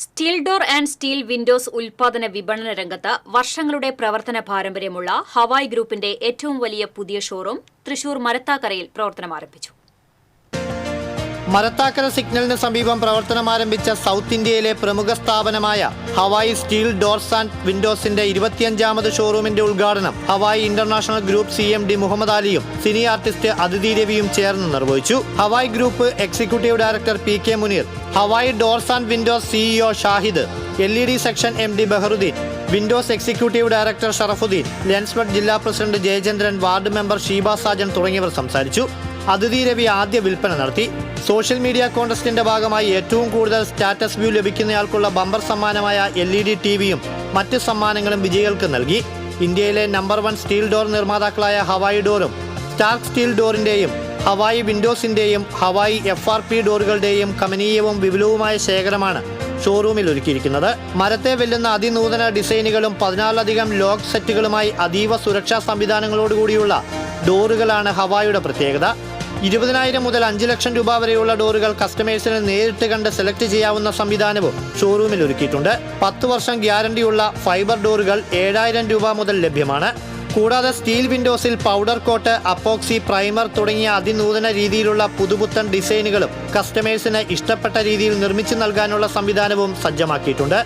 Steel door and steel Windows ഉൽപാദന വിപണന രംഗത്ത് വർഷങ്ങളുടെ പ്രവർത്തന പാരമ്പര്യമുള്ള ഹവായ് ഗ്രൂപ്പിന്റെ ഏറ്റവും വലിയ പുതിയ ഷോറൂം തൃശൂർ മരത്താക്കരയിൽ പ്രവർത്തനം ആരംഭിച്ചു. മരത്താക്കര സിഗ്നലിന് സമീപം പ്രവർത്തനമാരംഭിച്ച സൗത്ത് ഇന്ത്യയിലെ പ്രമുഖ സ്ഥാപനമായ ഹവായ് സ്റ്റീൽ ഡോർസ് ആൻഡ് വിൻഡോസിന്റെ 25ാമത് ഷോറൂമിന്റെ ഉദ്ഘാടനം Hawai international group CMD Muhammad അലിയും സിനി ആർട്ടിസ്റ്റ് അതിഥി രവിയും ചേർന്ന് നിർവഹിച്ചു. Hawai group executive director PK Muneer, Hawai doors and windows CEO Shahid, LED section MD Baharuddin, windows executive director Sharafuddin, ലെൻസ്ബഡ് ജില്ലാ president Jayachandran, ward member Sheeba Sajan തുടങ്ങിയവർ സംസാരിച്ചു. അതിഥി രവി ആദ്യ വിൽപ്പന നടത്തി. സോഷ്യൽ മീഡിയ കോൺടെസ്റ്റിന്റെ ഭാഗമായി ഏറ്റവും കൂടുതൽ സ്റ്റാറ്റസ് വ്യൂ ലഭിക്കുന്നയാൾക്കുള്ള ബമ്പർ സമ്മാനമായ LED TVയും മറ്റ് സമ്മാനങ്ങളും വിജയികൾക്ക് നൽകി. ഇന്ത്യയിലെ നമ്പർ 1 സ്റ്റീൽ ഡോർ നിർമ്മാതാക്കളായ ഹവായ് ഡോറും സ്റ്റാർക്ക് സ്റ്റീൽ ഡോറിന്റെയും ഹവായ് വിൻഡോസിന്റെയും ഹവായ് FRP ഡോറുകളുടെയും കമനീയവും വിപുലവുമായ ശേഖരമാണ് ഷോറൂമിൽ ഒരുക്കിയിരിക്കുന്നത്. മരത്തെ വെല്ലുന്ന അതിനൂതന ഡിസൈനുകളും 14ലധികം ലോക്ക് സെറ്റുകളുമായി അതീവ സുരക്ഷാ സംവിധാനങ്ങളോടുകൂടിയുള്ള ഡോറുകളാണ് ഹവായുടെ പ്രത്യേകത. 20,000 മുതൽ 5 ലക്ഷം രൂപ വരെയുള്ള ഡോറുകൾ കസ്റ്റമേഴ്സിന് നേരിട്ട് കണ്ട് സെലക്ട് ചെയ്യാവുന്ന സംവിധാനവും ഷോറൂമിൽ ഒരുക്കിയിട്ടുണ്ട്. 10 വർഷം ഗ്യാരണ്ടിയുള്ള ഫൈബർ ഡോറുകൾ 7,000 രൂപ മുതൽ ലഭ്യമാണ്. കൂടാതെ സ്റ്റീൽ വിൻഡോസിൽ പൗഡർ കോട്ട്, അപ്പോക്സി, പ്രൈമർ തുടങ്ങിയ അതിനൂതന രീതിയിലുള്ള പുതുപുത്തൻ ഡിസൈനുകളും കസ്റ്റമേഴ്സിന് ഇഷ്ടപ്പെട്ട രീതിയിൽ നിർമ്മിച്ചു നൽകാനുള്ള സംവിധാനവും സജ്ജമാക്കിയിട്ടുണ്ട്.